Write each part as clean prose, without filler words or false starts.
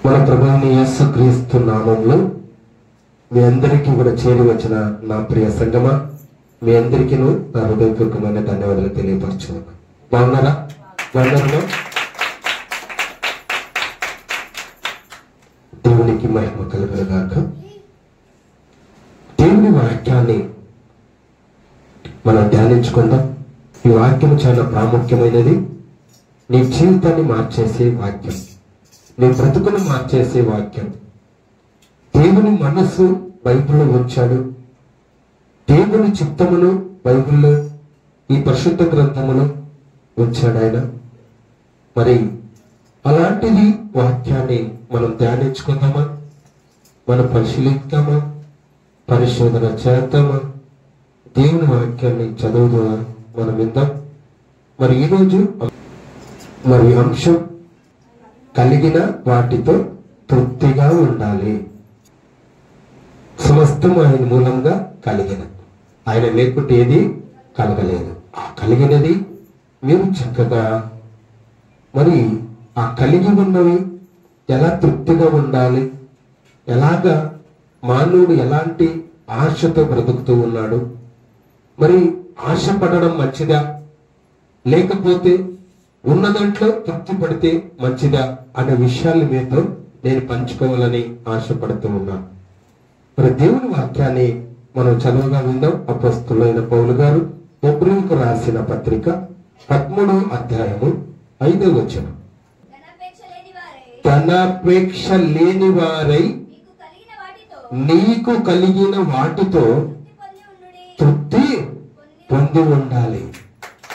మన ప్రభువైన యేసుక్రీస్తు నామములో మీ అందరికీ కూడా చేరి వచ్చిన నా ప్రియ సంగమా, మీ అందరికీ నా హృదయపూర్వకమైన ధన్యవాదాలు తెలియపరచున్నాను. బాగున్నారా? దేవునికి మహిమ కలుగునుగాక. దేవుని వాక్యాన్ని మనం ధ్యానించుకుందాం. ఈ వాక్యం చాలా ప్రాముఖ్యమైనది. నీ జీవితాన్ని మార్చేసే వాక్యం, నీ బ్రతుకును మార్చేసే వాక్యం. దేవుని మనస్సు బైబిల్లో ఉంచాడు. దేవుని చిత్తమును బైబిల్లో, ఈ పరిశుద్ధ గ్రంథమును ఉంచాడు ఆయన. మరి అలాంటిది వాక్యాన్ని మనం ధ్యానించుకుందామా? మనం పరిశీలిద్దామా? పరిశోధన చేద్దామా? దేవుని వాక్యాన్ని చదువుదామా? మనం విందాం. మరి ఈరోజు అంశం కలిగిన వాటితో తృప్తిగా ఉండాలి. సమస్తం ఆయన మూలంగా కలిగిన, ఆయన లేకుంటే ఏది కలగలేదు. ఆ కలిగినది మీరు చక్కగా మరి ఆ కలిగి ఉన్నవి ఎలా తృప్తిగా ఉండాలి, ఎలాగా మానవుడు ఎలాంటి ఆశతో బ్రతుకుతూ ఉన్నాడు, మరి ఆశపడడం మంచిదా లేకపోతే ఉన్న దాంట్లో తృప్తి పడితే మంచిదా అనే విషయాలు మీతో నేను పంచుకోవాలని ఆశపడుతూ ఉన్నాను. మరి దేవుని వాక్యాన్ని మనం చదువుగా విందాం. అపోస్తలుడైన పౌలు గారు హెబ్రీయులకు రాసిన పత్రిక 13వ అధ్యాయము 5వ వచనం. ధనాపేక్ష లేని వారై నీకు కలిగిన వాటితో తృప్తి పొంది ఉండాలి.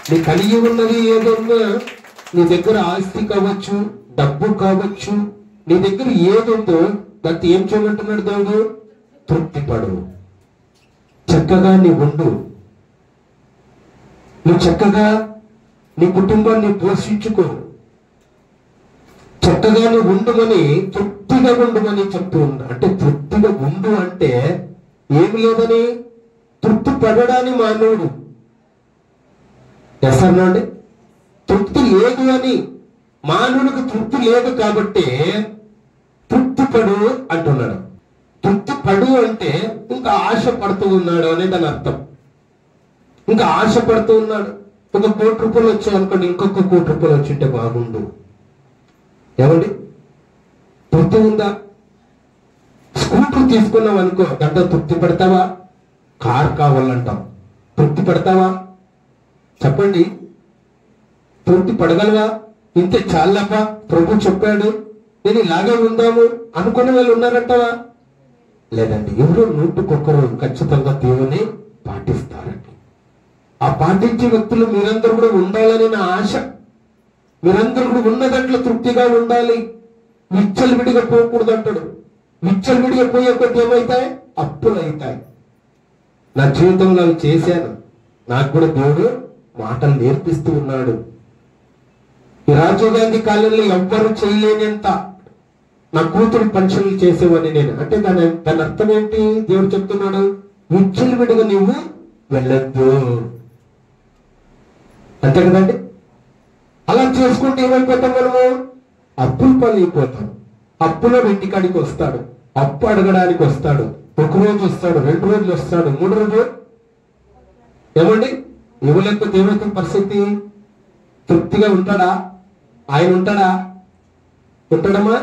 నీ కలిగి ఉన్నది ఏదన్నా, నీ దగ్గర ఆస్తి కావచ్చు, డబ్బు కావచ్చు, నీ దగ్గర ఏదుందో దాన్ని ఏం చేయమంటున్నాడు దేవుడు? తృప్తి పడు. చక్కగా నీ ఉండు. నువ్వు చక్కగా నీ కుటుంబాన్ని పోషించుకో. చక్కగా నువ్వు ఉండమని, తృప్తిగా ఉండమని చెప్తూ ఉన్నా. అంటే తృప్తిగా ఉండు అంటే ఏమి లేదని, తృప్తి పడడాన్ని మానవుడు ఎసరండి. తృప్తి లేదు అని, మానవునికి తృప్తి లేదు కాబట్టి తృప్తి పడు అంటున్నాడు. తృప్తి పడు అంటే ఇంకా ఆశ పడుతూ ఉన్నాడు అనే దాని అర్థం. ఇంకా ఆశ పడుతూ ఉన్నాడు. ఒక 1 కోటి రూపాయలు వచ్చాయి అనుకోండి, ఇంకొక 1 కోటి రూపాయలు వచ్చింటే బాగుండు. ఏమండి, తృప్తి ఉందా? స్కూటర్ తీసుకున్నావు అనుకో, దాంట్లో తృప్తి పడతావా? కార్ కావాలంటాం, తృప్తి పడతావా? చెప్పండి, తృప్తి పడగలవా? ఇంతే చాలప్పా, ప్రభు చెప్పాడు, నేను ఇలాగే ఉందాము అనుకునే వాళ్ళు ఉన్నారంటావా? లేదండి. ఎవరో 100కొకరు ఖచ్చితంగా దేవుని పాటిస్తారండి. ఆ పాటించే వ్యక్తులు మీరందరూ కూడా ఉండాలని నా ఆశ. మీరందరూ కూడా ఉన్న దాంట్లో తృప్తిగా ఉండాలి. విచ్చలవిడిగా పోకూడదు అంటాడు. విచ్చలవిడిగా పోయే కొద్ది ఏమవుతాయి? అప్పులు అవుతాయి. నా జీవితంలో అవి చేశాను. నాకు కూడా దేవుడు మాటలు నేర్పిస్తూ ఉన్నాడు. ఈ రాజీవ్ గాంధీ కాలంలో ఎవ్వరు చేయలేనంత నా కూతురు పంచలు చేసేవాడిని నేను. అంటే దాని అర్థం ఏంటి? దేవుడు చెప్తున్నాడు, విచ్చలవిడిగా నువ్వు వెళ్ళొద్దు. అంతే కదండి. అలా చేసుకుంటే ఏమైపోతాం మనము? అప్పులు పాలైపోతాం. అప్పులో ఇంటికాడికి వస్తాడు, అప్పు అడగడానికి వస్తాడు. 1 రోజు వస్తాడు, 2 రోజులు వస్తాడు, 3 రోజులు. ఏమండి, ఇవ్వలేకపోతే ఏమైతే పరిస్థితి? తృప్తిగా ఉంటాడా? ఆయన ఉంటాడా? ఉంటాడమ్మా?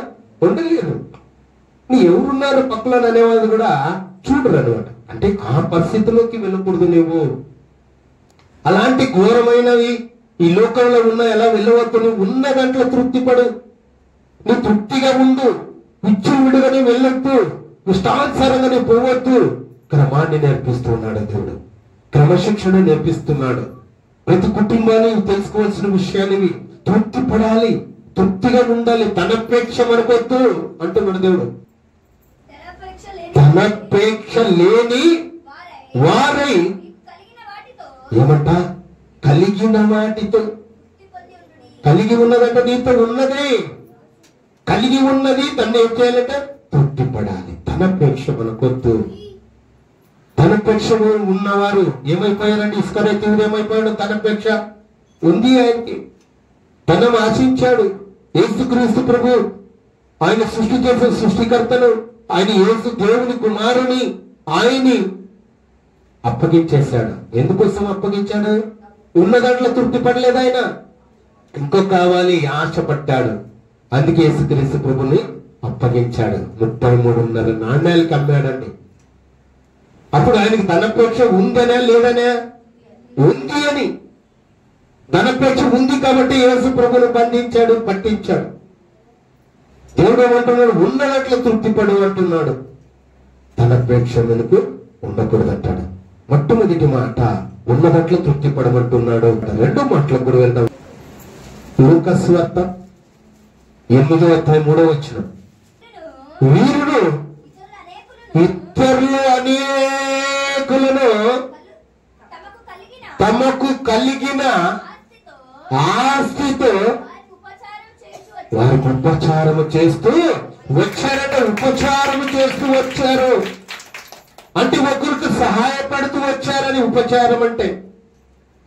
ఉండలేరు. నీ ఎవరున్నారు పక్కన అనేవాళ్ళు కూడా చూడరు అనమాట. అంటే ఆ పరిస్థితిలోకి వెళ్ళకూడదు నువ్వు. అలాంటి ఘోరమైనవి ఈ లోకంలో ఉన్న ఎలా వెళ్ళవద్దు. నువ్వు ఉన్న దాంట్లో తృప్తి పడు. నువ్వు తృప్తిగా ఉండు. విచ్చలవిడిగానే వెళ్ళొద్దు. ఇష్టానుసారంగానే పోవద్దు. క్రమాన్ని నేర్పిస్తూ ఉన్నాడు దేవుడు. క్రమశిక్షణ నేర్పిస్తున్నాడు. ప్రతి కుటుంబాన్ని తెలుసుకోవాల్సిన విషయాలు ఇవి. తృప్తి పడాలి, తృప్తిగా ఉండాలి. ధనపేక్ష మనకొద్దు అంటున్నాడు దేవుడు. ధనపేక్ష లేని వారై ఏమంట? కలిగిన వాటితో. కలిగి ఉన్నదంటే నీతో ఉన్నది, కలిగి ఉన్నది దాన్ని ఏం చేయాలంటే తృప్తి పడాలి. ధనపేక్ష మనకొద్దు. ధనపేక్ష ఉన్నవారు ఏమైపోయారండి? ఇస్కరియోతు ఏమైపోయాడు? ధనపేక్ష ఉంది ఆయనకి. ధనం ఆశించాడు. యేసుక్రీస్తు ప్రభు ఆయన సృష్టి చేసిన సృష్టికర్తను, ఆయన యేసు దేవుని కుమారుని ఆయన్ని అప్పగించేశాడు. ఎందుకోసం అప్పగించాడు? ఉన్న దాంట్లో తృప్తి పడలేదు ఆయన, ఇంకో కావాలి ఆశపడ్డాడు. అందుకే యేసుక్రీస్తు ప్రభుని అప్పగించాడు. 33.5 నాణ్యాలకి అమ్మాడండి. అప్పుడు ఆయనకి ధనపేక్ష ఉందనే లేదనే? ఉంది అని. ధనపేక్ష ఉంది కాబట్టి యేసు ప్రభుని బంధించాడు, పట్టించాడు. దేవుడు ఏమంటున్నాడు? ఉన్నదాంట్లో తృప్తి పడు అంటున్నాడు. ధనపేక్ష వెనుక ఉండకూడదంటాడు. మొట్టమొదటి మాట ఉన్నదాంట్లో తృప్తి పడమంటున్నాడు. రెండో మాటలకు కూడా వెళ్దాం. లూకా సువార్త 8:3 వీరుడు ఇతరులు అనేకులను తమకు కలిగిన ఆస్తితో వారికి ఉపచారము చేస్తూ వచ్చారట. ఉపచారము చేస్తూ వచ్చారు అంటే ఒకరికి సహాయపడుతూ వచ్చారని ఉపచారం అంటే.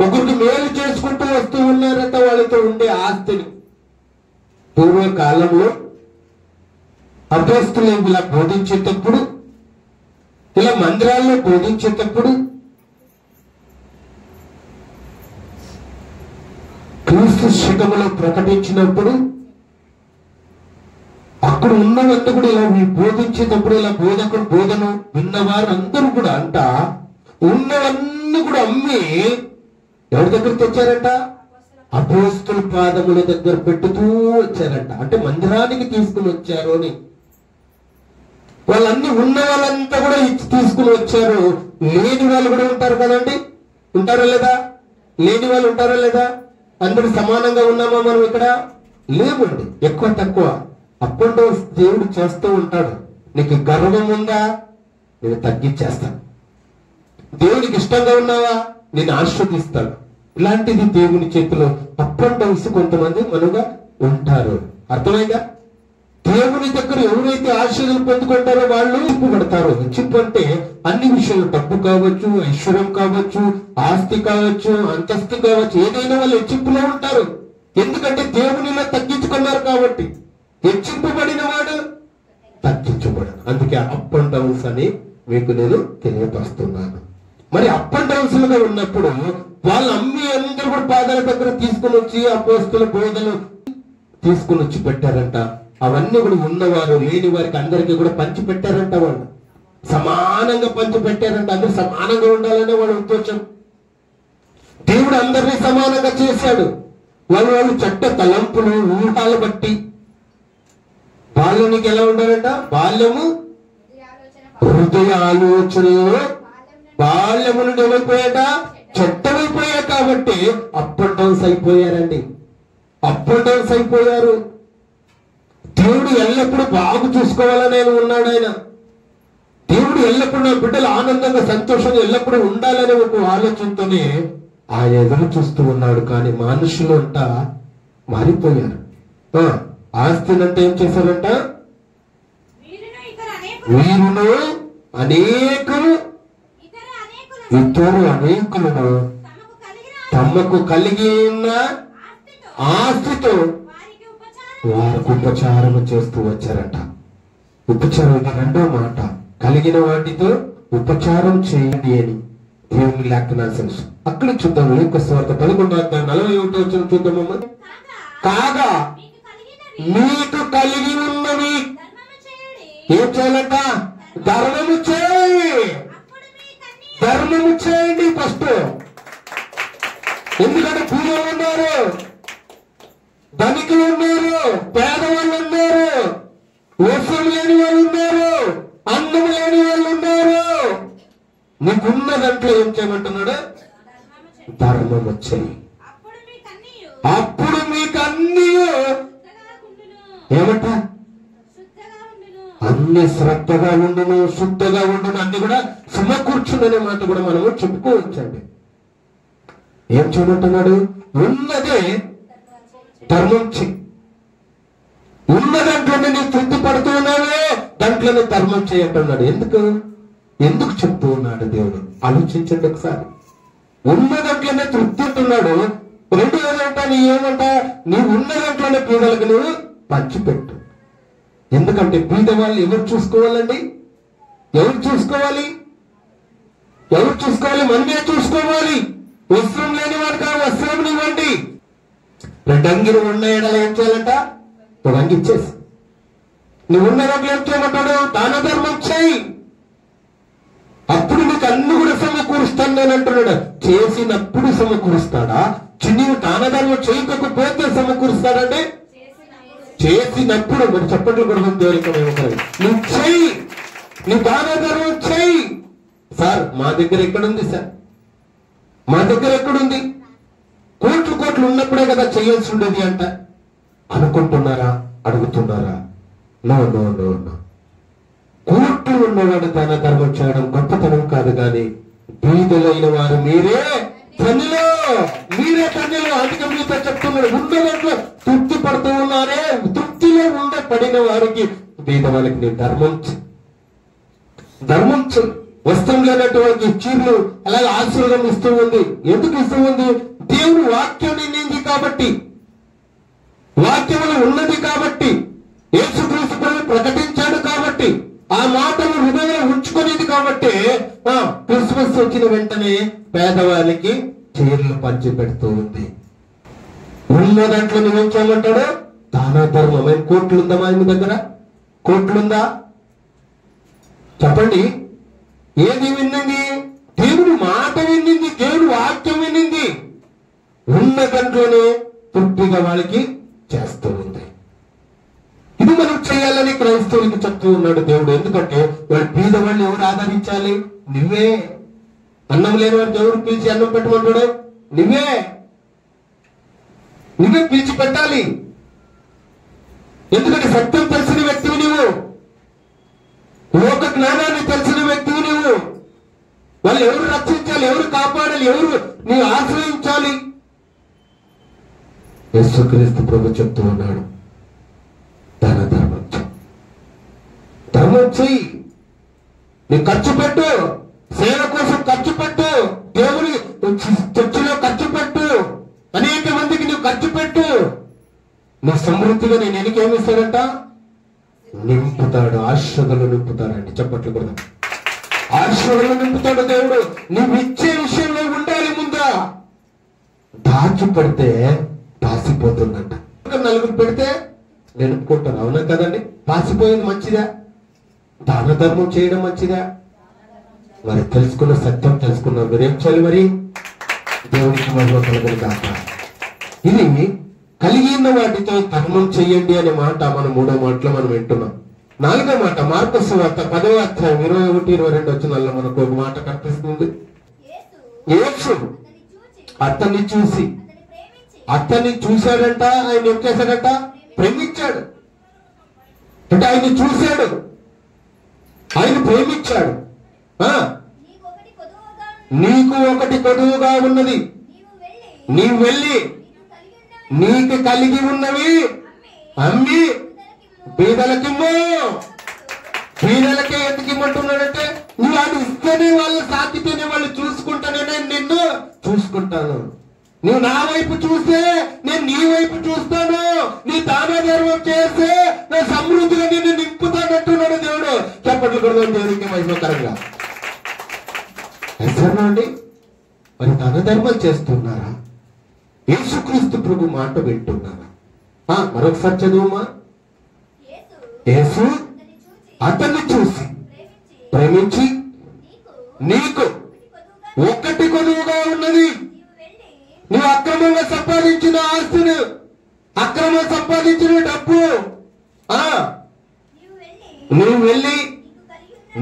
ఒకరికి మేలు చేసుకుంటూ వస్తూ ఉన్నారట వాళ్ళతో ఉండే ఆస్తిని. పూర్వకాలంలో అపోస్తలులు ఇలా బోధించేటప్పుడు, ఇలా మందిరాల్లో బోధించేటప్పుడు క్రీస్తు శకములో ప్రకటించినప్పుడు అక్కడ ఉన్నవంతా కూడా ఇలా బోధించేటప్పుడు, ఇలా బోధన విన్నవారు అందరూ కూడా అంట ఉన్నవన్నీ కూడా అమ్మి ఎవరి దగ్గర తెచ్చారంట? అపోస్తలుల పాదముల దగ్గర పెట్టుతూ వచ్చారంట. అంటే మందిరానికి తీసుకుని వచ్చారు అని. వాళ్ళన్ని ఉన్న వాళ్ళంతా కూడా తీసుకుని వచ్చారు. లేని వాళ్ళు కూడా ఉంటారు కదండి. ఉంటారా లేదా? లేని వాళ్ళు ఉంటారా లేదా? అందరూ సమానంగా ఉన్నామా మనం ఇక్కడ? లేవండి. ఎక్కువ తక్కువ అప్ అండ్ డౌన్స్ దేవుడు చేస్తూ ఉంటాడు. నీకు గర్వం ఉందా? నేను తగ్గించేస్తాను. దేవునికి ఇష్టంగా ఉన్నావా? నేను ఆశీర్వదిస్తాను. ఇలాంటిది దేవుని చేతిలో అప్ అండ్ డౌన్స్ కొంతమంది మనుగా ఉంటారు. అర్థమైందా? దేవుని దగ్గర ఎవరైతే ఆశీర్వాదం పొందుకుంటారో వాళ్ళు చిప్పుపడతారు. చిప్పు అంటే అన్ని విషయాలు, డబ్బు కావచ్చు, ఐశ్వర్యం కావచ్చు, ఆస్తి కావచ్చు, అంతస్తు కావచ్చు, ఏదైనా వాళ్ళు హెచ్చింపులో ఉంటారు. ఎందుకంటే దేవునిలో తగ్గించుకున్నారు కాబట్టి. హెచ్చింపబడిన వాడు తగ్గించబడు. అందుకే అప్ అండ్ డౌన్స్ అని మీకు నేను తెలియపరుస్తున్నాను. మరి అప్ అండ్ డౌన్స్ లుగా ఉన్నప్పుడు వాళ్ళు అమ్మి అందరూ కూడా పాదాల దగ్గర తీసుకుని వచ్చి అపోస్తలుల బోధలు తీసుకుని వచ్చి పెట్టారంట. అవన్నీ కూడా ఉన్నవారు లేని వారికి అందరికీ కూడా పంచి పెట్టారంట. వాళ్ళు సమానంగా పంచి పెట్టారంట. అందరూ సమానంగా ఉండాలనే వాళ్ళ ఉద్దేశం. దేవుడు అందరినీ సమానంగా చేశాడు. వాళ్ళు చట్ట తలంపులు ఊహాలు బట్టి బాల్యానికి ఎలా ఉండాలంట? బాల్యము హృదయ ఆలోచనలో బాల్యము నుండి ఏమైపోయాట? చెట్టమైపోయా. కాబట్టి అప్ అండ్ డౌన్స్ అయిపోయారండి. అప్ అండ్ డౌన్స్ అయిపోయారు. దేవుడు ఎల్లప్పుడూ బాగు చూసుకోవాలని ఉన్నాడు ఆయన. దేవుడు ఎల్లప్పుడూ నా బిడ్డలు ఆనందంగా సంతోషంగా ఎల్లప్పుడూ ఉండాలనే ఒక ఆలోచనతోనే ఆయన ఎదురు చూస్తూ ఉన్నాడు. కానీ మనుషులు అంట మారిపోయారు. ఆస్తినంటే ఏం చేశారంట? వీరును అనేకులు ఇతరు అనేకులను తమకు కలిగి ఉన్న ఆస్తితో వారికి ఉపచారము చేస్తూ వచ్చారట. ఉపచారం ఇది రెండో మాట. కలిగిన వాటితో ఉపచారం చేయండి అని దేవుని లేఖనాలు. అక్కడ చూద్దాం. లూకా సువార్త 11:41 చూద్దామమ్మా. కాగా మీకు కలిగి ఉన్నవి ఏం చేయాలంట? ధర్మము చేయండి. ధర్మము చేయండి ఫస్ట్. ఎందుకంటే పూజలు ఉన్నారు, ధనికులు ఉన్నారు, పేదవాళ్ళు ఉన్నారు, వస్తువులు లేని వాళ్ళు ఉన్నారు, అన్నము లేని వాళ్ళు ఉన్నారు. నీకున్న దాంట్లో ఏం చేయమంటున్నాడు? ధర్మము చేయి. అప్పుడు మీకు అన్ని ఏమంట? అన్ని శ్రద్ధగా ఉండును, శుద్ధగా ఉండును, అన్ని కూడా సమకూర్చుందనే మాట కూడా మనము చెప్పుకోవచ్చండి. ఏం చేయమంటున్నాడు? ఉన్నదే ధర్మం చెయ్యి. ఉన్న దాంట్లోనే నీవు తృప్తి పడుతూ ఉన్నావే, దాంట్లోనే ధర్మం చేయట్టున్నాడు. ఎందుకు చెప్తూ ఉన్నాడు దేవుడు? ఆలోచించండి ఒకసారి. ఉన్న దాంట్లోనే తృప్తి అంటున్నాడు. రెండు ఏమంటా? నీ ఉన్న దాంట్లోనే పేదలకు నువ్వు పంచిపెట్టు. ఎందుకంటే బీద వాళ్ళు ఎవరు చూసుకోవాలండి? ఎవరు చూసుకోవాలి? ఎవరు చూసుకోవాలి? మనమే చూసుకోవాలి. వస్త్రం లేని వాడికి ఆ వస్త్రం ఇవ్వండి. 2 అంగీలు ఉన్న ఎడల ఏం చేయాలంట? 1 అంగి ఇచ్చేసి, నువ్వు ఉన్న రోజులు ఏం చేయమంటాడు? దాన ధర్మం చేయి, అప్పుడు నీకు అన్ని కూడా సమకూరుస్తాను నేను అంటున్నాడు. చేసినప్పుడు సమకూరుస్తాడా? నీవు దాన ధర్మం చేయకపోతే సమకూరుస్తాడంటే చేసినప్పుడు. మీరు చెప్పట్లు కూడా దేవుడికి నువ్వు చెయ్యి, నువ్వు దాన ధర్మం చెయ్యి. సార్ మా దగ్గర ఎక్కడుంది? సార్ మా దగ్గర ఎక్కడుంది? కోట్లు ఉన్నప్పుడే కదా చేయాల్సి ఉండేది అంట అనుకుంటున్నారా? అడుగుతున్నారా? No no no no. కోట్లు ఉన్నవాడు దాన ధర్మం చేయడం గొప్పతనం కాదు, కానీ బీదలైన వారు మీరే ధన్యులు, మీరే ధన్యులు. అందుకే మీతో చెప్తున్నాడు, ఉన్న దాంట్లో తృప్తి పడుతూ ఉన్నారే, తృప్తిలో ఉండే పడిన వారికి, బీద వాళ్ళకి నీ ధర్మం వస్త్రం లేనట్టు వాళ్ళకి చీరలు అలాగే ఆశీర్వాదం ఇస్తూ ఉంది. ఎందుకు ఇస్తూ ఉంది? దేవుడు వాక్యం నిండింది కాబట్టి, వాక్యంలో ఉన్నది కాబట్టి, యేసుక్రీస్తు ప్రకటించాడు కాబట్టి, ఆ మాటలు హృదయంలో ఉంచుకునేది కాబట్టి క్రిస్మస్ వచ్చిన వెంటనే పేదవాళ్ళకి చీరలు పంచి పెడుతూ ఉంది. ఉన్న దాంట్లో నువ్వేం చేయమంటాడు? దాన ధర్మం. కోట్లుందా మా దగ్గర? కోట్లుందా? చెప్పండి. ఏది విన్నింది? దేవుడు మాట విన్నింది, దేవుడు వాక్యం విన్నింది. ఉన్న దాంట్లోనే తృప్తిగా వాళ్ళకి చేస్తూ ఉంది. ఇది మనం చేయాలని క్రైస్తవులకి చెప్తూ ఉన్నాడు దేవుడు. ఎందుకంటే వాడు బీదవాళ్ళని ఎవరు ఆదరించాలి? నువ్వే. అన్నం లేని వాడు దేవుడు పిలిచి అన్నం పెట్టమంటాడు? నువ్వే పిలిచి పెట్టాలి. ఎందుకంటే సత్యం తెలిసిన వ్యక్తివి నువ్వు, లోక జ్ఞానాన్ని తెలిసిన వ్యక్తివి నువ్వు. వాళ్ళు ఎవరు రక్షించాలి, ఎవరు కాపాడాలి, ఎవరు నీవు ఆశ్రయించాలి? యేసుక్రీస్తు ప్రభు చెప్తూ ఉన్నాడు, దాన ధర్మం చెయ్యి, నీ ఖర్చు పెట్టు, సేవ కోసం ఖర్చు పెట్టు, దేవుని చర్చిలో ఖర్చు పెట్టు, అనేక మందికి నువ్వు ఖర్చు పెట్టు. నీ సమృద్ధిగా నేను ఎనికేమిస్తాడంట? నింపుతాడు. ఆశ్రదలు నింపుతాడండి. చెప్పట్లు కూడా ఆశ్రదలు నింపుతాడు దేవుడు. నువ్వు ఇచ్చే విషయంలో ఉండాలి. ముందా దాచి పెడితే పాసిపోతుందంట. నలుగురు పెడితే నిలుపుకుంటారు. అవునా కదండి? పాసిపోయేది మంచిదా? దాన ధర్మం చేయడం మంచిదా? మరి తెలుసుకున్న సత్యం తెలుసుకున్నాం. మీరేం చేయాలి మరి? దేవునికి మహిమ కలుగును గాక. ఇది కలిగిన వాటితో ధర్మం చెయ్యండి అనే మాట మనం 3వ మాటలో మనం వింటున్నాం. 4వ మాట మార్కు సువార్త 10వ అధ్యాయం 21-22 వచనాల్లో మనకు ఒక మాట కనిపిస్తుంది. యేసు అతన్ని చూసి, అతన్ని చూశాడంట. ఆయన ఏం చేశాడంట? ప్రేమించాడు. అంటే ఆయన చూశాడు, ఆయన ప్రేమించాడు. నీకు ఒకటి కొదువుగా ఉన్నది, నీవు వెళ్ళి నీకు కలిగి ఉన్నవి అమ్మి బీదలకిమ్మో. బీదలకే ఎందుకు ఇమ్మంటున్నాడంటే, నువ్వు అది ఇస్తేనే వాళ్ళు సాకితేనే వాళ్ళు చూసుకుంటానే నేను నిన్ను చూసుకుంటాను. నువ్వు నా వైపు చూస్తే నేను నీ వైపు చూస్తాను. నీ దాన ధర్మం చేస్తే నా సమృద్ధిగా నిన్ను నింపుతానంటున్నాడు దేవుడు. చెప్పట్లు కూడా దేవుడికి మహిమకరంగా. అండి మరి దాన ధర్మాలు చేస్తున్నారా? యేసుక్రీస్తు ప్రభు మాట వింటున్నారా? మరొకసారి చదువుమా. యేసు అతన్ని చూసి ప్రేమించి, నీకు ఒకటి కొదువుగా ఉన్నది. నువ్వు అక్రమంగా సంపాదించిన ఆస్తిని, అక్రమంగా సంపాదించిన డబ్బు నువ్వు వెళ్ళి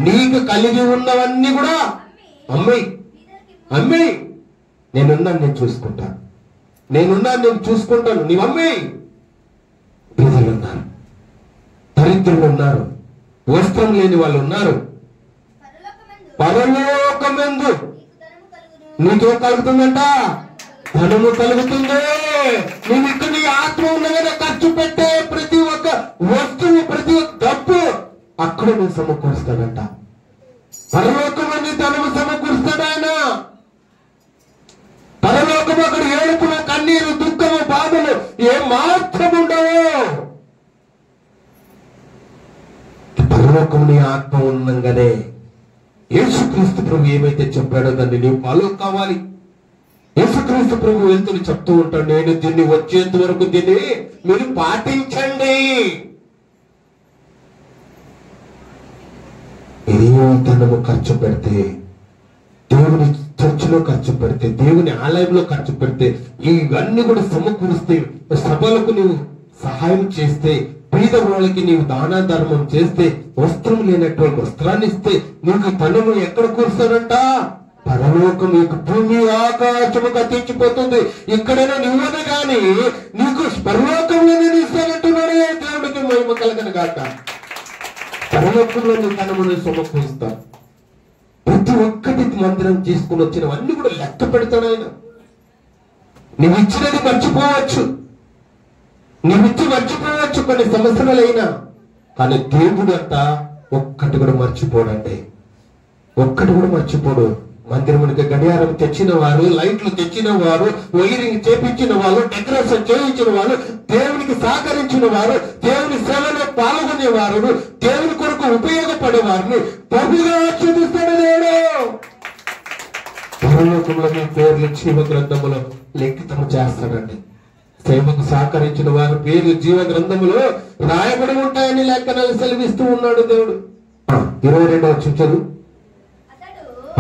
నీకు కలిగి ఉన్నవన్నీ కూడా అమ్మి నేనున్నాను, నేను చూసుకుంటాను, నేనున్నాను, నేను చూసుకుంటాను. నీవు అమ్మి. బీదలు ఉన్నారు, దరిద్రులు ఉన్నారు, వస్త్రం లేని వాళ్ళు ఉన్నారు. పరలోకమందు నీకేం కలుగుతుందంట? ధనము కలుగుతుంది. నువ్వు ఇక్కడ నీ ఆత్మ ఉన్న మీద ఖర్చు పెట్టే ప్రతి ఒక్క వస్తువు, ప్రతి ఒక్క డబ్బు అక్కడ నువ్వు సమకూరుస్తాడంట. పరలోకంలో నీ ధనము సమకూరుస్తాడు ఆయన. పరలోకము అక్కడ ఏడుపులు, కన్నీరు, దుఃఖము, బాధలు ఏ మాత్రం ఉండవు. పరలోకం నీ ఆత్మ ఉన్నంగానే యేసుక్రీస్తు ప్రభు ఏమైతే చెప్పాడో దాన్ని నీవు ఫాలో కావాలి. యేసుక్రీస్తు ప్రభు వెళ్తూ చెప్తూ ఉంటాడు, నేను దీన్ని వచ్చేంత వరకు దీన్ని మీరు పాటించండి. ఇది ధనము ఖర్చు పెడితే, దేవుని చర్చిలో ఖర్చు పెడితే, దేవుని ఆలయంలో ఖర్చు పెడితే, ఇవన్నీ కూడా సమకూరిస్తే, సభలకు నీవు సహాయం చేస్తే, పేద వాళ్ళకి నీవు దాన ధర్మం చేస్తే, వస్త్రం లేనటువంటి వస్త్రాన్ని ఇస్తే, నీకు ధనము ఎక్కడ కూర్స్తాడంట? పరలోకం. నీకు భూమి ఆకాశము గతించిపోతుంది, ఇక్కడైనా నువ్వను గాని నీకు పరలోకంలో నేను ఇస్తానంటున్నాడే. దేవుడికి మహిమ కలగను గాక. పరలోకంలో నీ ధనమును సమకూరుస్తా. ప్రతి ఒక్కటి మందిరం తీసుకుని వచ్చినవన్నీ కూడా లెక్క పెడతాడు ఆయన. నువ్వు ఇచ్చినది మర్చిపోవచ్చు, నువ్విచ్చి మర్చిపోవచ్చు కొన్ని సంవత్సరాలైనా, కానీ దేవుడు అంతా ఒక్కటి కూడా మర్చిపోడండి, ఒక్కటి కూడా మర్చిపోడు. మందిరమునికి గడియారం తెచ్చిన వారు, లైట్లు తెచ్చిన వారు, వైరింగ్ చేపించిన వారు, డెకరేషన్ చేయించిన వారు, దేవునికి సహకరించిన వారు, దేవుని సేవలో పాల్గొనే వారు, దేవుని కొరకు ఉపయోగపడే వారిని ప్రభుగా చూపిస్తాడు దేవుడు. పరలోకంలో మీ పేర్లు జీవ గ్రంథములో లిఖితము చేస్తాడండి. సేవకు సహకరించిన వారి పేర్లు జీవ గ్రంథములో రాయబడి ఉంటాయని లేఖనాలు సెలవిస్తూ ఉన్నాడు దేవుడు. 22వ వచనం,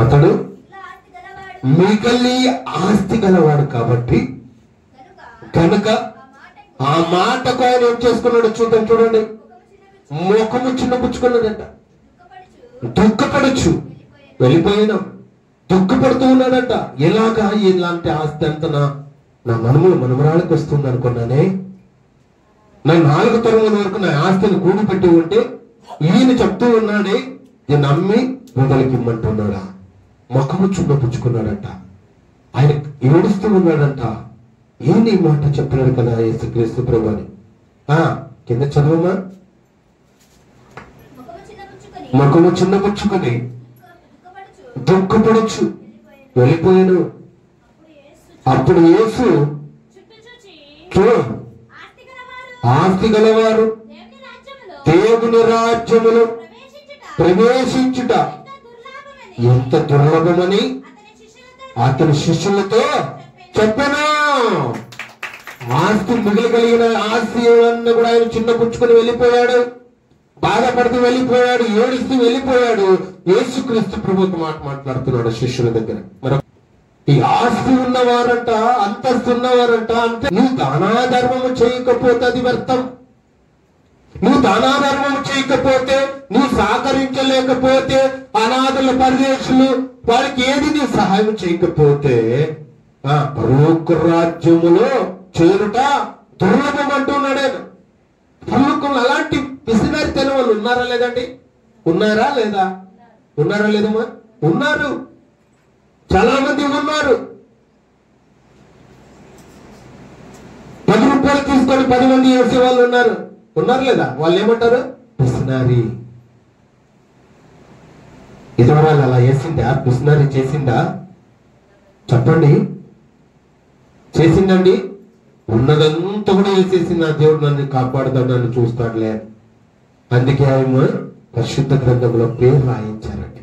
అతడు మిగిలి ఆస్తి గలవాడు కాబట్టి కనుక ఆ మాటకు ఆయన ఏం చేసుకున్నాడు చూడండి, ముఖము చిన్నపుచ్చుకున్నాడంట. దుఃఖపడచ్చు, వెళ్ళిపోయినా దుఃఖపడుతూ ఉన్నాడంట. ఎలాగా ఇలాంటి ఆస్తి అంతా నా మనమరాళ్ళకి వస్తుంది అనుకున్నానే, నా 4 తరముల వరకు నా ఆస్తిని కూడిపెట్టి ఉంటే ఈయన చెప్తూ ఉన్నాడే, నేను నమ్మి మొదలకి ఇమ్మంటున్నాడా. ముఖము చున్నపుచ్చుకున్నాడంట. ఆయన ఏడుస్తూ ఉన్నాడంట. ఏంటి ఈ మాట చెప్పినాడు కదా యేసుక్రీస్తు ప్రభు అని. కింద చదవమా. ముఖము చిన్నపుచ్చుకొని దుఃఖపడచ్చు, వెళ్ళిపోయాను. అప్పుడు యేసు ఆస్తి గలవారు దేవుని రాజ్యములో ప్రవేశించుట ఎంత దుర్లభమని అతని శిష్యులతో చెప్పాను. ఆస్తి మిగిలిగలిగిన ఆస్తి అన్న కూడా ఆయన చిన్న పుచ్చుకొని వెళ్ళిపోయాడు, బాధపడుతూ వెళ్ళిపోయాడు, ఏడుస్తూ వెళ్ళిపోయాడు. యేసుక్రీస్తు ప్రభుత్వ మాట మాట్లాడుతున్నాడు శిష్యుల దగ్గర. మరి ఈ ఆస్తి ఉన్నవారంట, అంతస్తు ఉన్నవారంట, అంటే నువ్వు దానాధర్మము చేయకపోతే అది వ్యర్థం. నువ్వు దానాధర్మము చేయకపోతే, నువ్వు సహకరించలేకపోతే, అనాథుల పరదేశులు వారికి ఏది నువ్వు సహాయం చేయకపోతే పరలోక రాజ్యములో చేరుట దుర్లభం అంటున్నాడే. పరలోకంలో అలాంటి పిసినారి తెన వాళ్ళు ఉన్నారా లేదండి? ఉన్నారా లేదా? ఉన్నారా లేదమ్మా? ఉన్నారు, చాలా మంది ఉన్నారు. 10 రూపాయలు తీసుకొని 10 మంది వేసే వాళ్ళు ఉన్నారు. ఉన్నారు లేదా? వాళ్ళు ఏమంటారు? పిసినారి. ఇదివరాలు అలా వేసిందా? పిసినారి చేసిందా? చెప్పండి. చేసిందండి? ఉన్నదంతా కూడా వేసేసింది. నా దేవుడు నన్ను కాపాడుతాడు, నన్ను చూస్తాడులే. అందుకే ఆయన పరిశుద్ధ గ్రంథంలో పేరు రాయించారండి.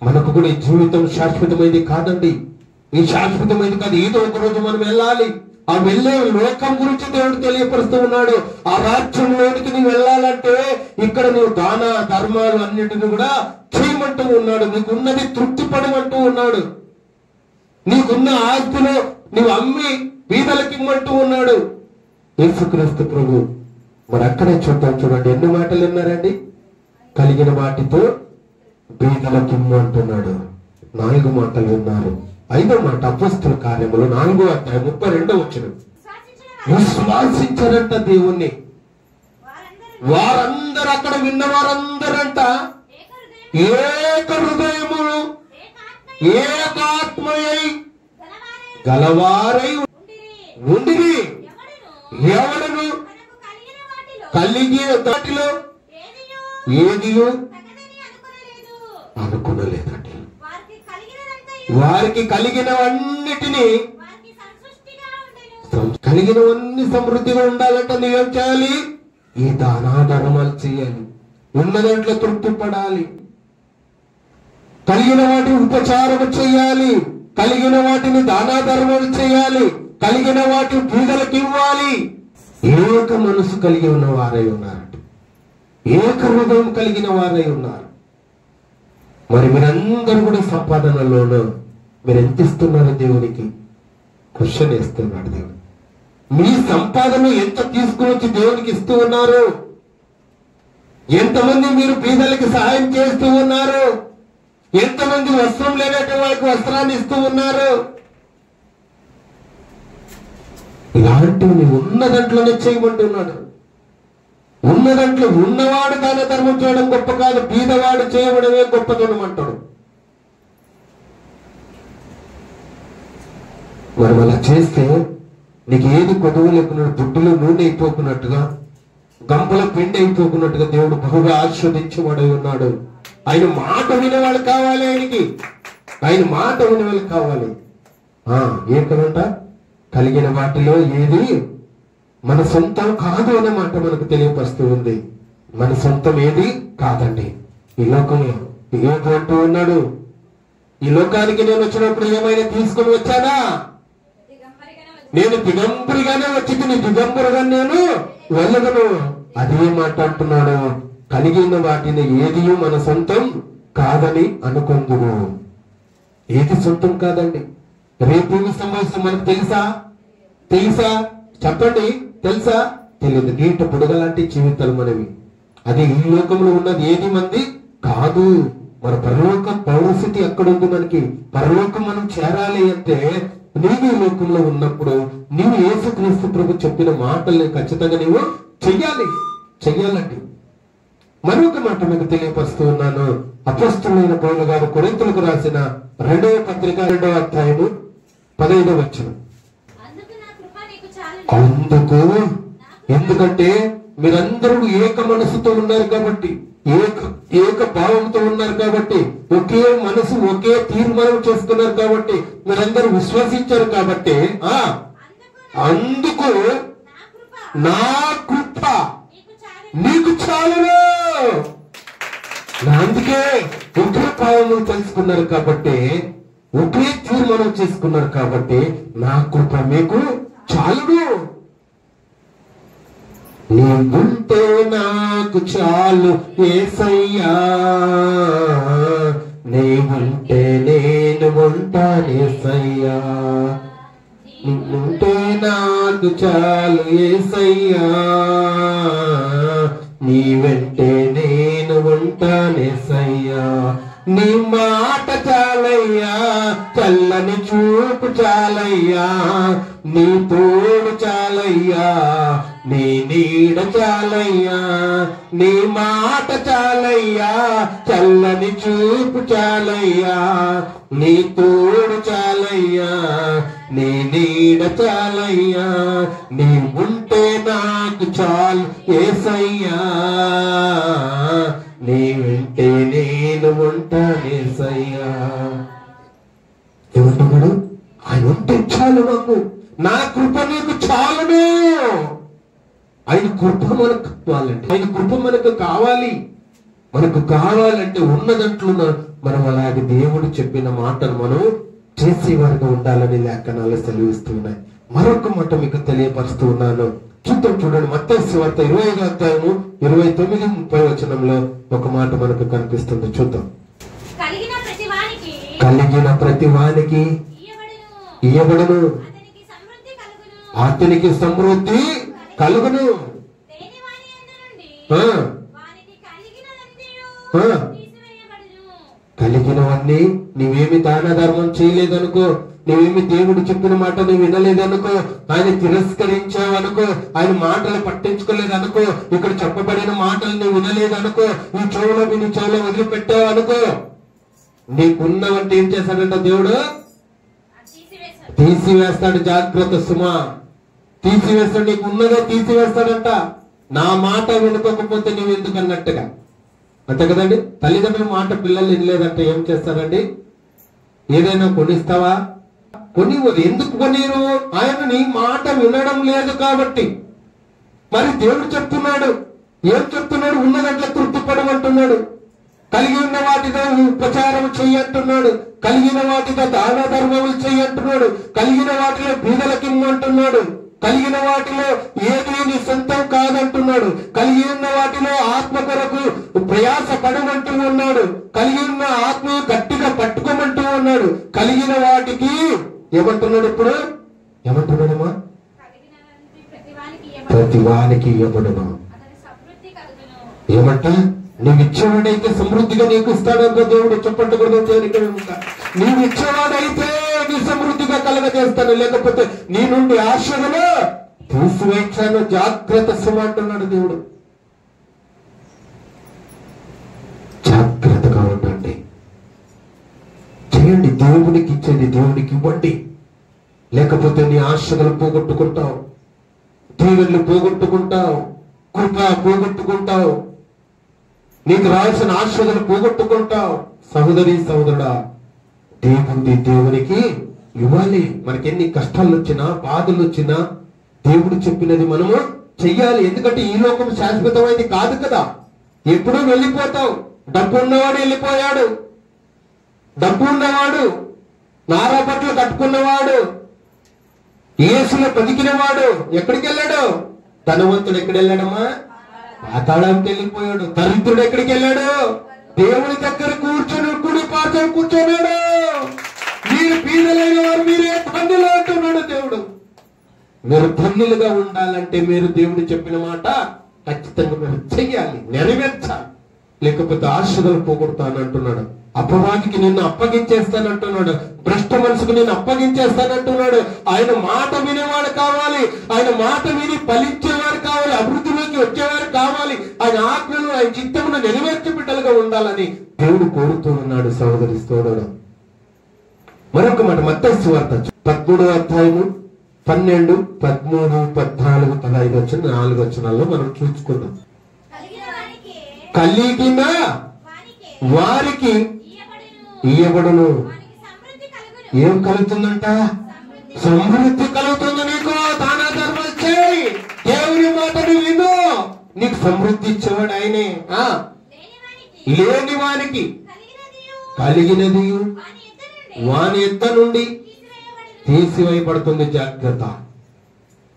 మనకు కూడా ఈ జీవితం శాశ్వతమైనది కాదండి. ఈ శాశ్వతమైనది కాదు. ఏదో ఒక రోజు మనం వెళ్ళాలి. ఆ వెళ్ళే లోకం గురించి దేవుడు తెలియపరుస్తూ ఉన్నాడు. ఆ రాజ్యంలోనికి నీవు వెళ్ళాలంటే ఇక్కడ నీవు దాన ధర్మాలు అన్నిటిని కూడా చేయమంటూ ఉన్నాడు. నీకున్నది తృప్తి పడమంటూ ఉన్నాడు. నీకున్న ఆస్తిలో నువ్వు అమ్మి బీదలకి ఇమ్మంటూ ఉన్నాడు యేసుక్రీస్తు ప్రభు. మరి అక్కడే చూద్దాం, చూడండి ఎన్ని మాటలు విన్నారండి. కలిగిన వాటితో బీదలకి ఇమ్మంటున్నాడు. 4 మాటలు విన్నారు. 5వ మాట అపొస్తలుల కార్యములు 4వ అధ్యాయం 32వ వచనం. విశ్వాసించారంట దేవుణ్ణి. వారందరూ అక్కడ విన్న వారందరంట ఏక హృదయములు ఏకాత్మయై గలవారై ఉండిరి. ఎవడను కలిగిన వాటిలో ఏదియో అనుకునలేదండి. వారికి కలిగినవన్నిటినీ కలిగినవన్నీ సమృద్ధిగా ఉండాలంటే నువ్వేం చేయాలి? ఈ దానాధర్మాలు చేయాలి. ఉన్న దాంట్లో తృప్తి పడాలి, కలిగిన వాటిని ఉపచారం చేయాలి, కలిగిన వాటిని దానాధర్మాలు చేయాలి, కలిగిన వాటిని బీదలకు ఇవ్వాలి. ఏక మనసు కలిగి ఉన్న వారై ఉన్నారంట, ఏక హృదయం కలిగిన వారై ఉన్నారు. మరి మీరందరూ కూడా సంపాదనలోనూ మీరు ఎంత ఇస్తున్నారు దేవునికి? క్వశ్చన్ వేస్తున్నాడు దేవుడు. మీ సంపాదన ఎంత తీసుకుని వచ్చి దేవునికి ఇస్తూ ఉన్నారు? ఎంతమంది మీరు బీదలకి సహాయం చేస్తూ ఉన్నారు? ఎంతమంది వస్త్రం లేనటువంటి వాళ్ళకి వస్త్రాన్ని ఇస్తూ ఉన్నారు? ఇలాంటివి ఉన్న దాంట్లోనే చేయమంటున్నాడు. ఉన్న దాంట్లో ఉన్నవాడు దాన ధర్మం చేయడం గొప్ప కాదు, బీదవాడు చేయడమే గొప్పతనం అంటాడు. మరి అలా చేస్తే నీకు ఏది కొదువు లేకున్నాడు, బుడ్డులో నూనె అయిపోకున్నట్టుగా, గంపల పిండి అయిపోకున్నట్టుగా దేవుడు బహుగా ఆస్వాదించేవాడై ఉన్నాడు. ఆయన మాట వినేవాళ్ళు కావాలి, ఆయన మాట వినేవాళ్ళు కావాలి. ఏకనంట కలిగిన వాటిలో ఏది మన సొంతం కాదు అనే మాట మనకు తెలియపరుస్తూ ఉంది. మన సొంతం ఏది కాదండి. ఈ లోకంలో యోగు అంటూ ఉన్నాడు, ఈ లోకానికి నేను వచ్చినప్పుడు ఏమైనా తీసుకుని వచ్చానా? నేను దిగంబరిగానే వచ్చి దిగంబరుగా నేను వెళ్ళగను. అదే మాట అంటున్నాడు. కలిగిన వాటిని ఏది మన సొంతం కాదని అనుకుందును. ఏది సొంతం కాదండి. రేపు సంవత్సరం మనకు తెలుసా చెప్పండి, తెలుసా? తెలియదు. నీట బుడగలాంటి జీవితాలు మనవి. అది ఈ లోకంలో ఉన్నది ఏది మంది కాదు. మన పరలోక పౌరస్థితి ఎక్కడుంది? మనకి పరలోకం మనం చేరాలి అంటే నీవు ఈ లోకంలో ఉన్నప్పుడు నీవు యేసుక్రీస్తు ప్రభు చెప్పిన మాటల్ని ఖచ్చితంగా నీవు చెయ్యాలండి. మరొక మాట మీకు తెలియపరుస్తూ ఉన్నాను. అపోస్తలుడైన పౌలు గారు కొరింథీయులకు రాసిన 2వ పత్రిక 2వ అధ్యాయము 15వ వచనం. ఎందుకంటే మీరందరూ ఏక మనసుతో ఉన్నారు కాబట్టి, ఏక భావంతో ఉన్నారు కాబట్టి, ఒకే మనసు ఒకే తీర్మానం చేసుకున్నారు కాబట్టి, మీరందరూ విశ్వసించారు కాబట్టి, అందుకు నా కృప నీకు చాలును. అందుకే ఒకే భావము తెలుసుకున్నారు కాబట్టి, ఒకే తీర్మానం చేసుకున్నారు కాబట్టి నా కృప మీకు చాలును. నీవుంటే నాకు చాలు యేసయ్యా, నీవుంటే నేను ఉంటాను యేసయ్యా, నీవుంటే నాకు చాలు యేసయ్యా, నీ వెంటే నేను ఉంటాను యేసయ్యా. నీ మాట చాలయ్యా, చల్లని చూపు చాలయ్యా, నీ తోడు చాలయ్యా, నీ నీడ చాలయ్యా. నీ మాట చాలయ్యా, చల్లని చూపు చాలయ్యా, నీ తోడు చాలయ్యా, నీ నీడ చాలయ్యా. నీ ఉంటే నాకు చాలు యేసయ్యా, నీ వింటే నేను ఉంటాను యేసయ్యా. ఏమంటున్నాడు? ఆయన ఉంటే చాలు నాకు, నా కృప నీకు చాలును. ఆయన కృప మనకు కావాలండి. ఆయన కృప మనకు కావాలి. మనకు కావాలంటే ఉన్నదంట్లో మనం అలాగే దేవుడు చెప్పిన మాటను మనం చేసేవారుగా ఉండాలని లేఖనాలు సెలవిస్తున్నాయి. మరొక మాట మీకు తెలియపరుస్తూ ఉన్నాను. చూడండి, మత్తయి సువార్త 20వ అధ్యాయము 29-30 వచనంలో ఒక మాట మనకు కనిపిస్తుంది. చూద్దాం. కలిగిన ప్రతి వానికి ఇయ్యబడును, అతనికి సమృద్ధి కలుగును. కలిగినవన్నీ నీవేమి దాన ధర్మం చేయలేదనుకో, నువ్వేమి దేవుడు చెప్పిన మాట నువ్వు వినలేదనుకో, ఆయన తిరస్కరించావనుకో, ఆయన మాటలు పట్టించుకోలేదనుకో, ఇక్కడ చెప్పబడిన మాటలు నువ్వు వినలేదనుకో, నీ చెవులో నీ చెవులో వదిలిపెట్టావనుకో, నీకున్నవంటే ఏం చేస్తాడంట దేవుడు? తీసివేస్తాడు. జాగ్రత్త సుమా, తీసివేస్తాడు. నీకు ఉన్నదో తీసివేస్తాడంట. నా మాట వినుకోకపోతే నువ్వు ఎందుకు అన్నట్టుగా, అంతే కదండి. తల్లిదండ్రుల మాట పిల్లలు వినలేదంటే ఏం చేస్తారండి? ఏదైనా కొనిస్తావా? కొనివ్వదు. ఎందుకు కొనిరు? ఆయన నీ మాట వినడం లేదు కాబట్టి. మరి దేవుడు చెప్తున్నాడు, ఏం చెప్తున్నాడు? ఉన్నదంటే తృప్తిపడమంటున్నాడు. కలిగి ఉన్న వాటితో ఉపచారం చెయ్యంటున్నాడు. కలిగిన వాటితో దాన ధర్మములు చెయ్యంటున్నాడు. కలిగిన వాటిలో బీదలకి ఇమ్మంటున్నాడు. కలిగిన వాటిలో ఏది నీ సొంతం కాదంటున్నాడు. కలిగి ఉన్న వాటిలో ఆత్మ కొరకు ప్రయాస పడమంటూ ఉన్నాడు. కలిగి ఉన్న ఆత్మ గట్టిగా పట్టుకోమంటూ ఉన్నాడు. కలిగిన వాటికి ఏమంటున్నాడు? ఇప్పుడు ఏమంటున్నాడమ్మా? ప్రతి వానికి ఇవ్వబడును. ఏమంట? నీవు ఇచ్చేవాడైతే సమృద్ధిగా నీకు ఇస్తాడో దేవుడు. చెప్పండి కూడా నీవు ఇచ్చేవాడైతే నీ సమృద్ధిగా కలగజేస్తాను, లేకపోతే నీ నుండి ఆశలను తీసివేస్తాను. జాగ్రత్త సుమంటున్నాడు దేవుడు. జాగ్రత్తగా ఉండండి, చేయండి. దేవునికి ఇచ్చేది దేవునికి ఇవ్వండి, లేకపోతే నీ ఆశలను పోగొట్టుకుంటావు, దీవెనలు పోగొట్టుకుంటావు, కృప పోగొట్టుకుంటావు, నీకు రావాల్సిన ఆశలను పోగొట్టుకుంటావు. సహోదరి సహోదరుడా, దేవునికి ఇవ్వాలి. మనకి ఎన్ని కష్టాలు వచ్చినా బాధలు వచ్చినా దేవుడు చెప్పినది మనము చెయ్యాలి. ఎందుకంటే ఈ లోకం శాశ్వతమైనది కాదు కదా. ఎప్పుడూ వెళ్ళిపోతావు. డబ్బు ఉన్నవాడు వెళ్ళిపోయాడు. డబ్బు ఉన్నవాడు, నారా బట్టలు కట్టుకున్నవాడు, యేసులో బతికినవాడు ఎక్కడికి వెళ్ళాడు? ధనవంతుడు ఎక్కడ వెళ్ళాడమ్మా? పాతాళానికి వెళ్ళిపోయాడు. దరిద్రుడు ఎక్కడికి వెళ్ళాడు? దేవుని దగ్గర కూర్చొని కుడి పార్శ్వం కూర్చున్నాడు. మీరు పీదలైన వారు మీరే ధన్యులు అంటున్నాడు దేవుడు. మీరు ధన్యులుగా ఉండాలంటే మీరు దేవుడు చెప్పిన మాట ఖచ్చితంగా మీరు చెయ్యాలి, నెరవేర్చాలి, లేకపోతే ఆశలు పోగొడతానంటున్నాడు. అపవాదికి నిన్ను అప్పగించేస్తానంటున్నాడు. భ్రష్ట మనసుకు నిన్ను అప్పగించేస్తానంటున్నాడు. ఆయన మాట వినేవాడు కావాలి. ఆయన మాట విని ఫలించేవారు కావాలి. అభివృద్ధిలోకి వచ్చేవారు కావాలి. ఆయన ఆజ్ఞను, ఆయన చిత్తమును నెరవేర్చే బిడ్డలుగా ఉండాలని దేవుడు కోరుతూ ఉన్నాడు. సహోదరి సోదరుడు, మరొక మాట మత్తయి సువార్త 13వ అధ్యాయము 12, 13, 14, 15 4 వచనాల్లో మనం చూసుకుందాం. కలిగిన వారికి ఇయ్యబడును. ఏం కలుగుతుందంట? సమృద్ధి కలుగుతుంది. నీకు దాన ధర్మాలు చేయి, దేవుని మాటను విను, నీకు సమృద్ధి ఇచ్చేవాడు ఆయనే. లేని వానికి కలిగినది వాని ఎద్ద నుండి తీసివేయబడుతుంది. జాగ్రత్త.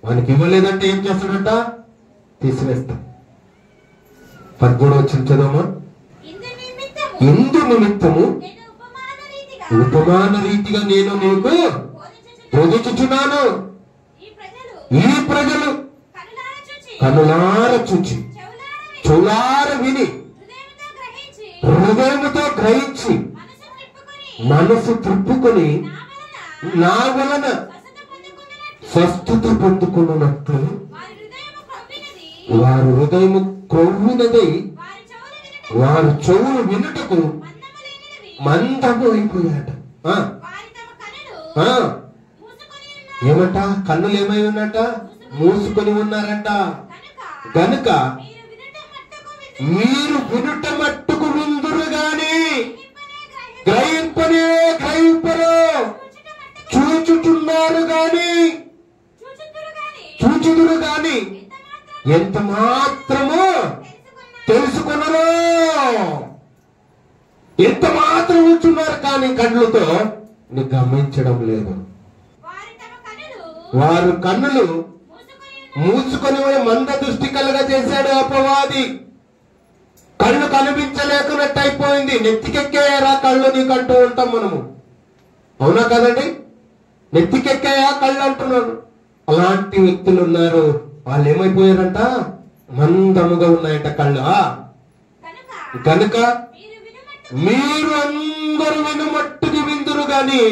వానికి ఇవ్వలేదంటే ఏం చేస్తాడంట? తీసివేస్తా. 13వ వచనం చదవమా. ఇందు నిమిత్తము ఉపమాన రీతిగా నేను నీకు బోధించుచున్నాను. ఈ ప్రజలు కనులార చూచి చెవులార విని హృదయముతో గ్రహించి మనసు త్రిప్పుకొని నా వలన స్వస్థత పొందుకున్నట్లు వారు హృదయము క్రొవ్వినదై వారు చెవులు వినుటకు మందము అయిపోయాట. ఏమంట? కన్నులు ఏమై ఉన్నట? మూసుకొని ఉన్నారంట. గనుక మీరు వినుట మట్టుకు విందురు గాని గ్రహింపనే గ్రహింపరు, చూచుచున్నారు గాని చూచుదురు గాని ఎంత మాత్రము తెలుసుకున్నారు. ఎంత మాత్రం ఉంచున్నారు కానీ కళ్ళుతో గమనించడం లేదు. వారు కన్నులు మూసుకొని మంద దృష్టి కలగా చేశాడు అపవాది. కళ్ళు కనిపించలేకున్నట్టు అయిపోయింది. నెత్తికెక్కాయరా కళ్ళు నీకంటూ ఉంటాం మనము, అవునా కదండి? నెత్తికెక్కాయా కళ్ళు అంటున్నాడు. అలాంటి వ్యక్తులు ఉన్నారు. వాళ్ళు ఏమైపోయారంట? మందముగా ఉన్నాయంట కళ్ళు. కనుక మీరు అందరూ వినుమట్టుకు విందురు గాని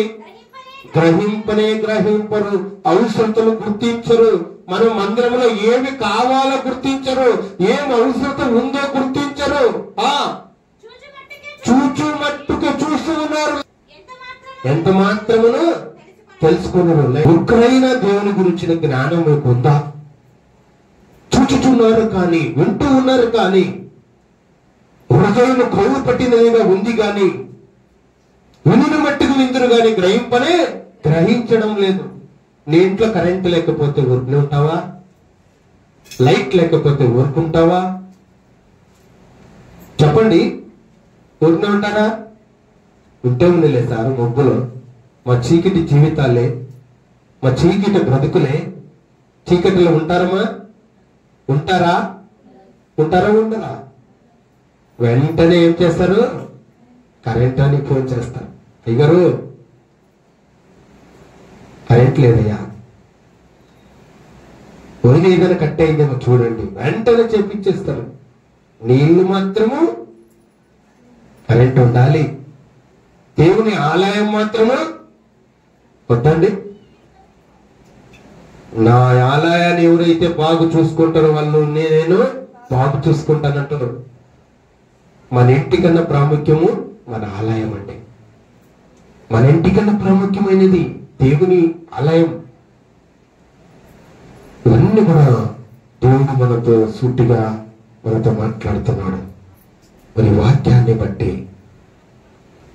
గ్రహింపనే గ్రహింపరు. అవసరతలు గుర్తించరు. మనం మందిరంలో ఏమి కావాలో గుర్తించరు, ఏం అవసరత ఉందో గుర్తించరు. చూచు మట్టుకు చూస్తూ ఉన్నారు, ఎంత మాత్రమును తెలుసుకున్నారు. ఒక్కరైనా దేవుని గురించిన జ్ఞానం మీకు ఉందా? చూచుచున్నారు కానీ, వింటూ ఉన్నారు కానీ, హృదయం క్రొవ్వు పట్టినదిగా ఉంది కానీ, వినిన మట్టుకు విందురు కానీ గ్రహింపనే గ్రహించడం లేదు. నీ ఇంట్లో కరెంట్ లేకపోతే ఊరుకునే ఉంటావా? లైట్ లేకపోతే ఊరుకుంటావా? చెప్పండి, ఊరినే ఉంటారా? ఉంటే ఉండలే సార్ మొగ్గులో మా చీకటి జీవితాలే, మా చీకటి బ్రతుకులే. చీకటిలో ఉంటారమ్మా? ఉంటారా? ఉండరా? వెంటనే ఏం చేస్తారు? కరెంట్ అని ఫోన్ చేస్తారు. అయ్యగారు కరెంట్ లేదయ్యా, పోయిన ఏదైనా కట్ అయిందేమో చూడండి, వెంటనే చెప్పించేస్తారు. నీళ్లు మాత్రము కరెంట్ ఉండాలి, దేవుని ఆలయం మాత్రము వద్దండి. నా ఆలయాన్ని ఎవరైతే బాగు చూసుకుంటారో వాళ్ళు నేను బాగు చూసుకుంటానంటారు. మన ఇంటికన్నా ప్రాముఖ్యము మన ఆలయం అండి. మన ఇంటికన్నా ప్రాముఖ్యమైనది దేవుని ఆలయం. ఇవన్నీ కూడా దేవుడు మనతో సూటిగా మనతో మాట్లాడుతున్నాడు. మరి వాక్యాన్ని బట్టి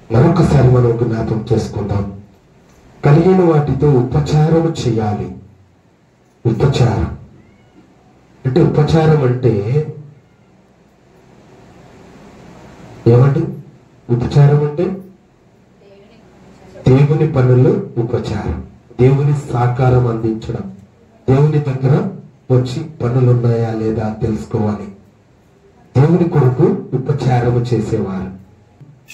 మరొకసారి మనం జ్ఞాపకం చేసుకుందాం. కలిగిన వాటితో ఉపచారం చేయాలి. ఉపచారం అంటే ఏమండి? ఉపచారం అంటే దేవుని పనులు ఉపచారం, దేవుని సహకారం అందించడం. దేవుని దగ్గర వచ్చి పనులు ఉన్నాయా లేదా తెలుసుకోవాలి. దేవుని కొరకు ఉపచారము చేసేవారు.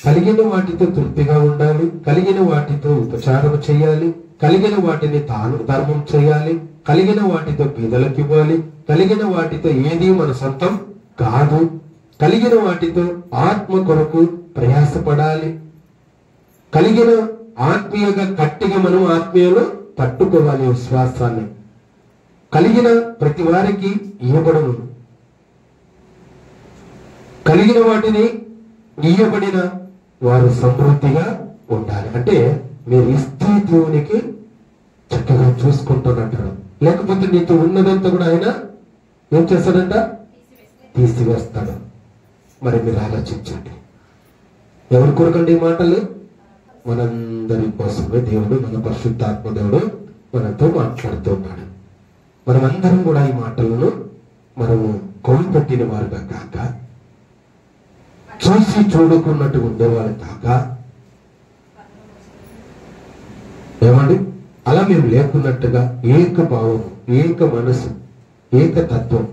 కలిగిన వాటితో తృప్తిగా ఉండాలి, కలిగిన వాటితో ఉపచారం చేయాలి, కలిగిన వాటిని తాను ధర్మం చేయాలి, కలిగిన వాటితో బీదలకు ఇవ్వాలి, కలిగిన వాటితో ఏది మన సొంతం కాదు, కలిగిన వాటితో ఆత్మ కొరకు ప్రయాసపడాలి, కలిగిన ఆత్మీయంగా గట్టిగా మనం ఆత్మీయులు పట్టుకోవాలి. విశ్వాసాన్ని కలిగిన ప్రతి వారికి ఇవ్వబడను, కలిగిన వాటిని ఇవ్వబడిన వారు సమృద్ధిగా ఉండాలి. అంటే మీరు ఇస్తే దేవునికి చక్కగా చూసుకుంటానంటాడు. లేకపోతే నీతో ఉన్నదంతా కూడా ఆయన ఏం చేస్తాడంట? తీసివేస్తాడు. మరి మీరు ఆలోచించండి. ఎవరి కొరకండి ఈ మాటలు? మనందరి కోసమే దేవుడు, మన పరిశుద్ధాత్మ దేవుడు మనతో మాట్లాడుతున్నాడు. మనమందరం కూడా ఈ మాటలను మనము కొనిపెట్టిన వారుగా కాక, చూసి చూడకున్నట్టు ఉండేవాళ్ళు కాక, ఏమండి అలా మేము లేకున్నట్టుగా ఏక భావము, ఏక మనసు, ఏక తత్వం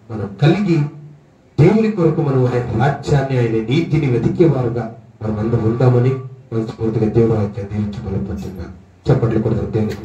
మనం కలిగి దేవుని కొరకు మనం ఆయన రాజ్యాన్ని, ఆయన నీతిని వెతికేవారుగా మనం అందరం ఉందామని మనస్ఫూర్తిగా దేవుడు అయితే దీవించి బలపడుతున్నాం. చెప్పట్లు కూడా దేవునికి